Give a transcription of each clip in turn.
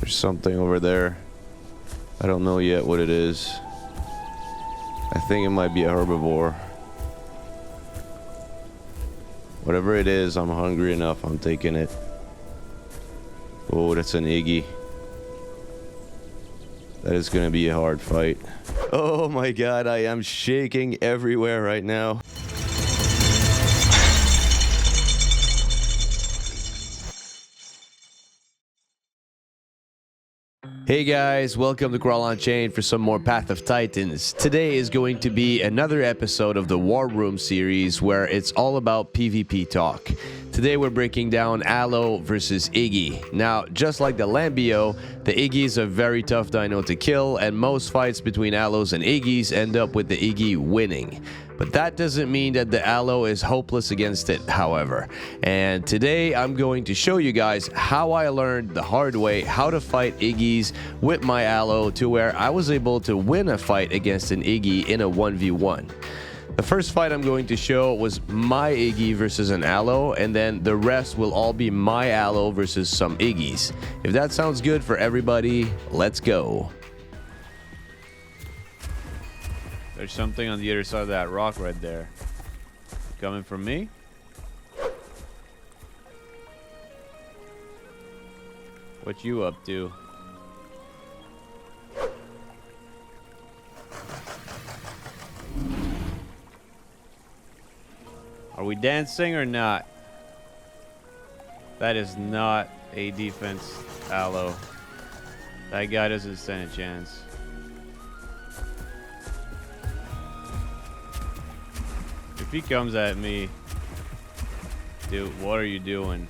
There's something over there. I don't know yet what it is. I think it might be a herbivore. Whatever it is, I'm hungry enough. I'm taking it. Oh, that's an Iggy. That is gonna be a hard fight. Oh my god, I am shaking everywhere right now. Hey guys, welcome to Crawl on Chain for some more Path of Titans. Today is going to be another episode of the War Room series where it's all about PvP talk. Today we're breaking down Allo versus Iggy. Now, just like the Lambio, the Iggy is a very tough dino to kill, and most fights between Allos and Iggys end up with the Iggy winning. But that doesn't mean that the Allo is hopeless against it, however. And today I'm going to show you guys how I learned the hard way how to fight Iggys with my Allo to where I was able to win a fight against an Iggy in a 1v1. The first fight I'm going to show was my Iggy versus an Allo, and then the rest will all be my Allo versus some Iggys. If that sounds good for everybody, let's go. There's something on the other side of that rock right there. Coming from me? What you up to? Are we dancing or not? That is not a defense Allo. That guy doesn't stand a chance. If he comes at me, dude, what are you doing?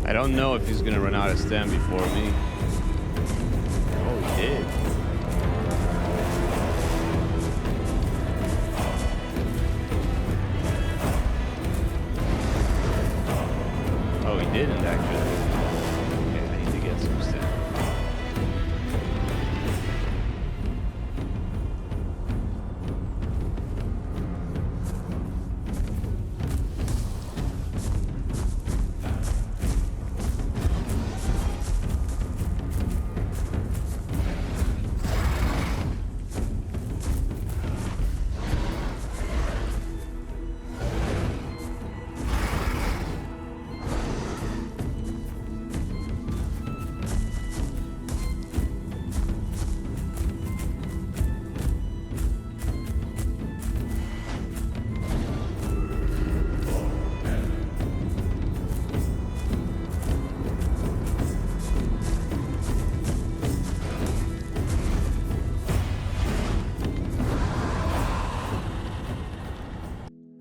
I don't know if he's gonna run out of stem before me. Oh, he did. Oh, he didn't actually. Okay, I need to get some stem.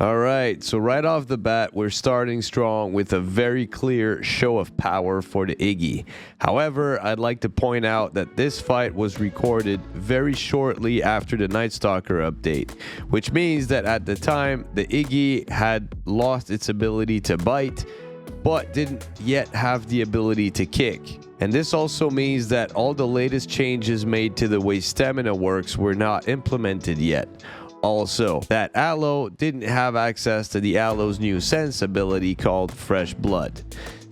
Alright, so right off the bat, we're starting strong with a very clear show of power for the Iggy. However, I'd like to point out that this fight was recorded very shortly after the Night Stalker update, which means that at the time, the Iggy had lost its ability to bite, but didn't yet have the ability to kick. And this also means that all the latest changes made to the way stamina works were not implemented yet. Also, that Allo didn't have access to the Allo's new sense ability called Fresh Blood.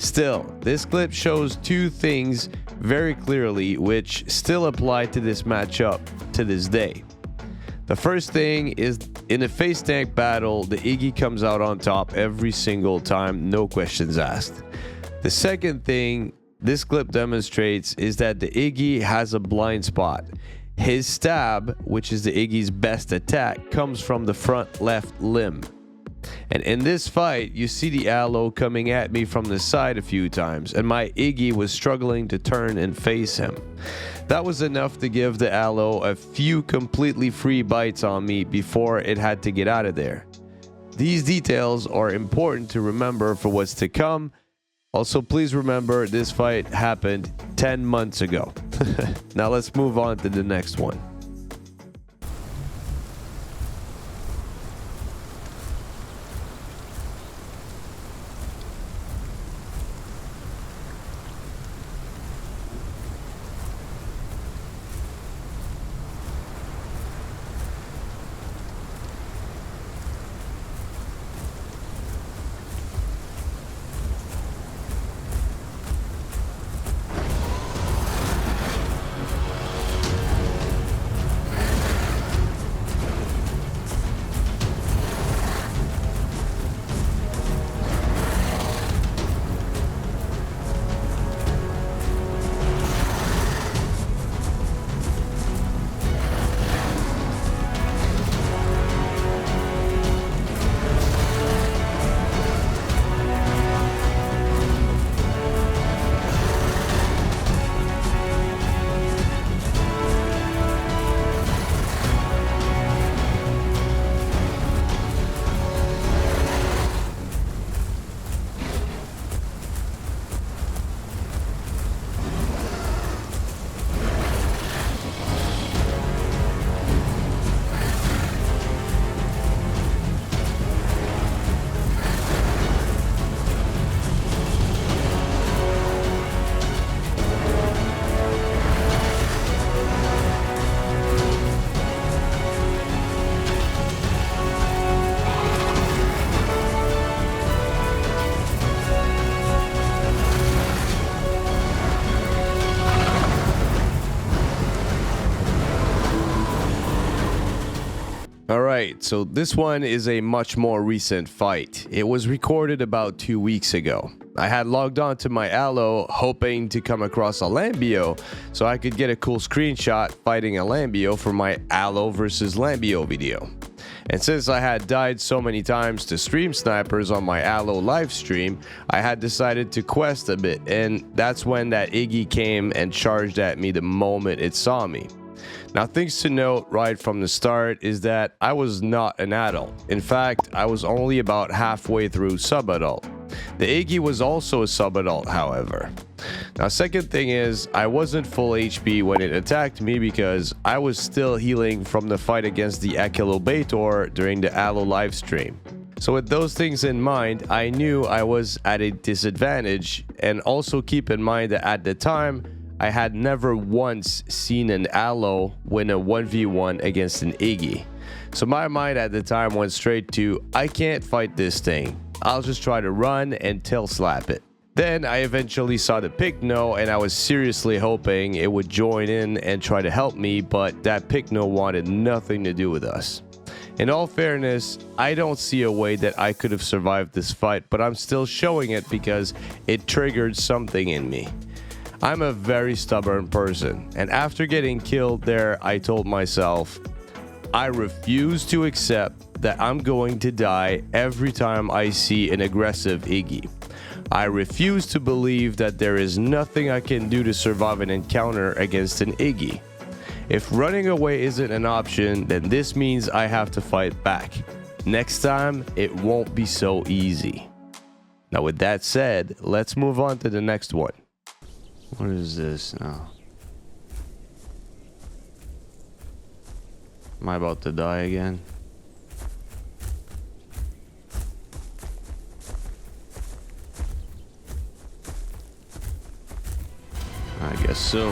Still, this clip shows two things very clearly which still apply to this matchup to this day. The first thing is, in a face tank battle, the Iggy comes out on top every single time, no questions asked. The second thing this clip demonstrates is that the Iggy has a blind spot. His stab, which is the Iggy's best attack, comes from the front left limb. And in this fight, you see the Allo coming at me from the side a few times, and my Iggy was struggling to turn and face him. That was enough to give the Allo a few completely free bites on me before it had to get out of there. These details are important to remember for what's to come. Also, please remember this fight happened 10 months ago. Now let's move on to the next one. Alright, so this one is a much more recent fight. It was recorded about 2 weeks ago. I had logged on to my Allo hoping to come across a Lambio so I could get a cool screenshot fighting a Lambio for my Allo vs Lambio video. And since I had died so many times to stream snipers on my Allo live stream, I had decided to quest a bit, and that's when that Iggy came and charged at me the moment it saw me. Now, things to note right from the start is that I was not an adult. In fact, I was only about halfway through sub-adult. The Iggy was also a sub-adult, however. Now, second thing is, I wasn't full HP when it attacked me because I was still healing from the fight against the Akilobator during the Allo live stream. So with those things in mind, I knew I was at a disadvantage, and also keep in mind that at the time, I had never once seen an Allo win a 1v1 against an Iggy. So my mind at the time went straight to, I can't fight this thing. I'll just try to run and tail slap it. Then I eventually saw the Picno, and I was seriously hoping it would join in and try to help me, but that Picno wanted nothing to do with us. In all fairness, I don't see a way that I could have survived this fight, but I'm still showing it because it triggered something in me. I'm a very stubborn person, and after getting killed there, I told myself, I refuse to accept that I'm going to die every time I see an aggressive Iggy. I refuse to believe that there is nothing I can do to survive an encounter against an Iggy. If running away isn't an option, then this means I have to fight back. Next time, it won't be so easy. Now, with that said, let's move on to the next one. What is this now? Am I about to die again? I guess so.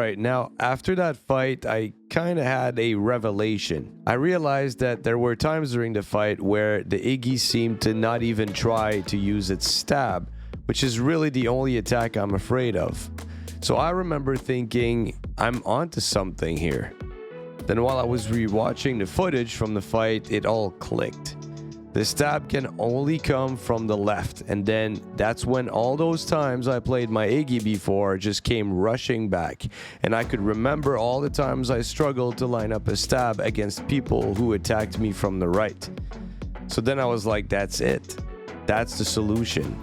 right, now after that fight, I kind of had a revelation. I realized that there were times during the fight where the Iggy seemed to not even try to use its stab, which is really the only attack I'm afraid of. So I remember thinking, I'm onto something here. Then while I was rewatching the footage from the fight, it all clicked. The stab can only come from the left, and then that's when all those times I played my Iggy before just came rushing back, and I could remember all the times I struggled to line up a stab against people who attacked me from the right. So then I was like, that's it. That's the solution.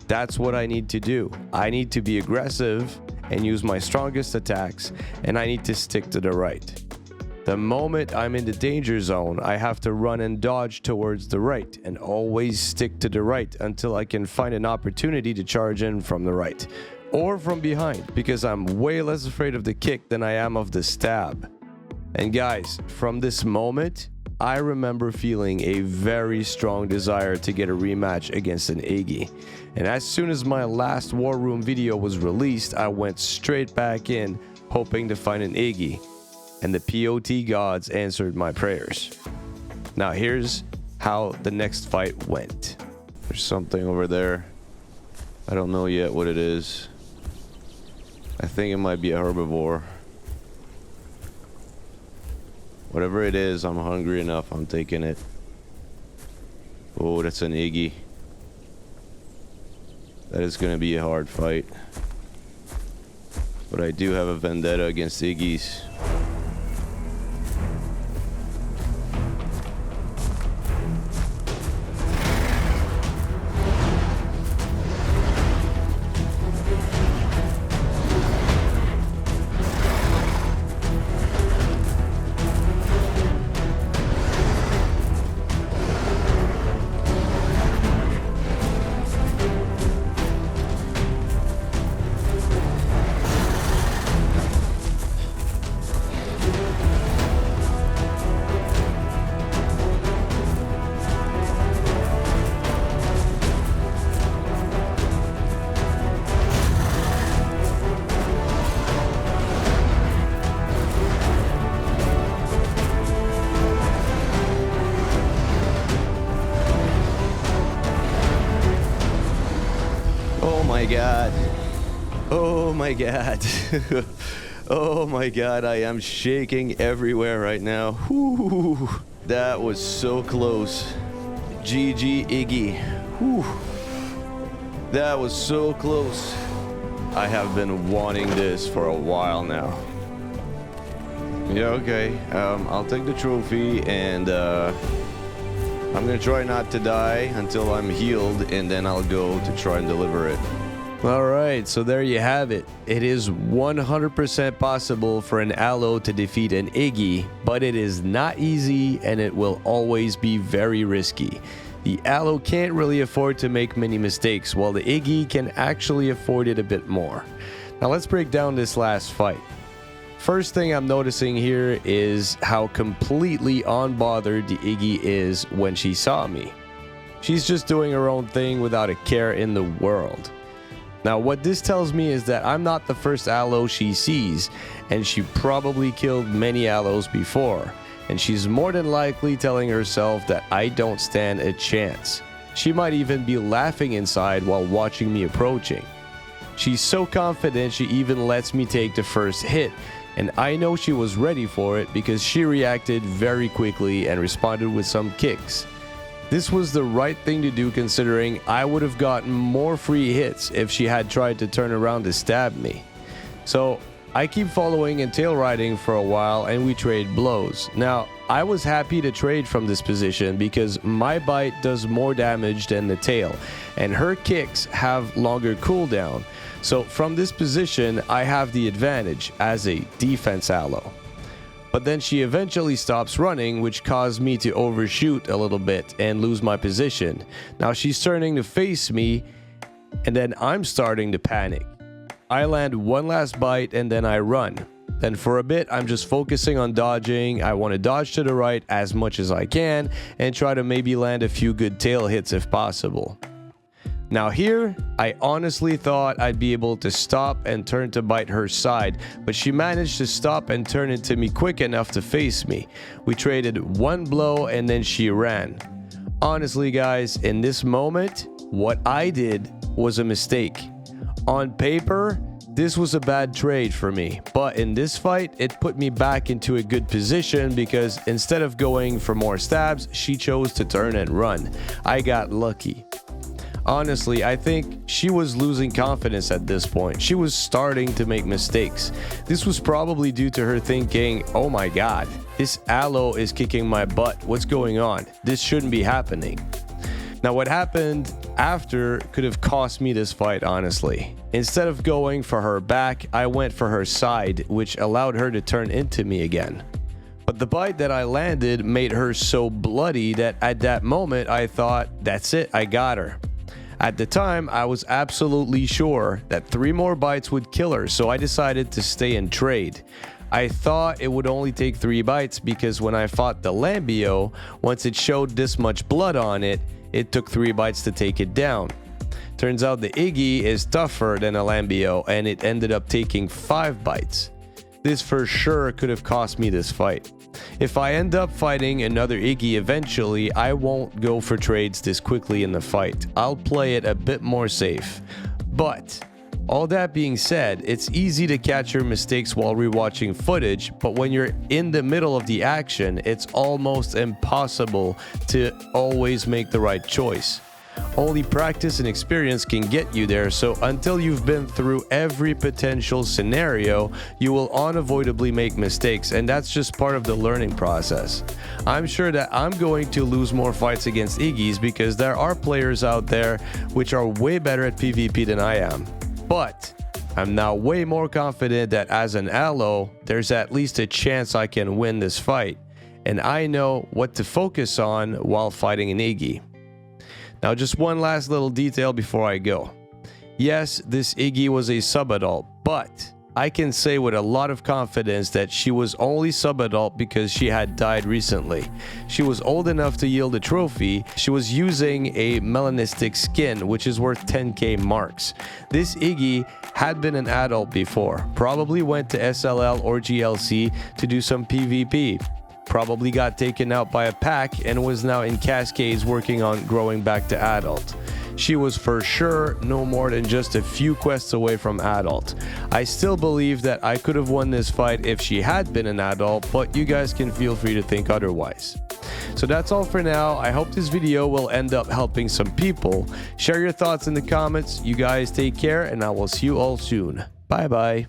That's what I need to do. I need to be aggressive and use my strongest attacks, and I need to stick to the right. The moment I'm in the danger zone, I have to run and dodge towards the right and always stick to the right until I can find an opportunity to charge in from the right or from behind, because I'm way less afraid of the kick than I am of the stab. And guys, from this moment, I remember feeling a very strong desire to get a rematch against an Iggy. And as soon as my last War Room video was released, I went straight back in, hoping to find an Iggy. And the POT gods answered my prayers. Now here's how the next fight went. There's something over there. I don't know yet what it is. I think it might be a herbivore. Whatever it is, I'm hungry enough. I'm taking it. Oh, that's an Iggy. That is going to be a hard fight. But I do have a vendetta against Iggy's. Oh my god. Oh my god. Oh my god, I am shaking everywhere right now. Whew. That was so close. GG Iggy. Whew. That was so close. I have been wanting this for a while now. Yeah, okay. I'll take the trophy, and I'm gonna try not to die until I'm healed, and then I'll go to try and deliver it. Alright, so there you have it. It is 100% possible for an Allo to defeat an Iggy, but it is not easy, and it will always be very risky. The Allo can't really afford to make many mistakes, while the Iggy can actually afford it a bit more. Now let's break down this last fight. First thing I'm noticing here is how completely unbothered the Iggy is when she saw me. She's just doing her own thing without a care in the world. Now what this tells me is that I'm not the first Allo she sees, and she probably killed many Allos before, and she's more than likely telling herself that I don't stand a chance. She might even be laughing inside while watching me approaching. She's so confident she even lets me take the first hit, and I know she was ready for it because she reacted very quickly and responded with some kicks. This was the right thing to do, considering I would have gotten more free hits if she had tried to turn around to stab me. So I keep following and tail riding for a while, and we trade blows. Now, I was happy to trade from this position because my bite does more damage than the tail, and her kicks have longer cooldown. So from this position, I have the advantage as a defense Allo. But then she eventually stops running, which caused me to overshoot a little bit and lose my position. Now she's turning to face me, and then I'm starting to panic. I land one last bite and then I run. Then for a bit, I'm just focusing on dodging. I want to dodge to the right as much as I can and try to maybe land a few good tail hits if possible. Now here, I honestly thought I'd be able to stop and turn to bite her side, but she managed to stop and turn into me quick enough to face me. We traded one blow and then she ran. Honestly guys, in this moment, what I did was a mistake. On paper, this was a bad trade for me, but in this fight, it put me back into a good position because instead of going for more stabs, she chose to turn and run. I got lucky. Honestly, I think she was losing confidence at this point. She was starting to make mistakes. This was probably due to her thinking, oh my god, this Allo is kicking my butt. What's going on? This shouldn't be happening. Now what happened after could have cost me this fight, honestly. Instead of going for her back, I went for her side, which allowed her to turn into me again. But the bite that I landed made her so bloody that at that moment I thought, that's it, I got her. At the time, I was absolutely sure that 3 more bites would kill her, so I decided to stay and trade. I thought it would only take 3 bites because when I fought the Lambio, once it showed this much blood on it, it took 3 bites to take it down. Turns out the Iggy is tougher than a Lambio and it ended up taking 5 bites. This for sure could have cost me this fight. If I end up fighting another Iggy eventually, I won't go for trades this quickly in the fight. I'll play it a bit more safe. But all that being said, it's easy to catch your mistakes while rewatching footage, but when you're in the middle of the action, it's almost impossible to always make the right choice. Only practice and experience can get you there, so until you've been through every potential scenario, you will unavoidably make mistakes, and that's just part of the learning process. I'm sure that I'm going to lose more fights against Iggy's because there are players out there which are way better at PvP than I am. But I'm now way more confident that as an Allo, there's at least a chance I can win this fight, and I know what to focus on while fighting an Iggy. Now just one last little detail before I go. Yes, this Iggy was a sub-adult, but I can say with a lot of confidence that she was only sub-adult because she had died recently. She was old enough to yield a trophy. She was using a melanistic skin, which is worth 10k marks. This Iggy had been an adult before, probably went to SLL or GLC to do some PvP. Probably got taken out by a pack and was now in Cascades working on growing back to adult. She was for sure no more than just a few quests away from adult. I still believe that I could have won this fight if she had been an adult, but you guys can feel free to think otherwise. So that's all for now. I hope this video will end up helping some people. Share your thoughts in the comments. You guys take care and I will see you all soon. Bye bye.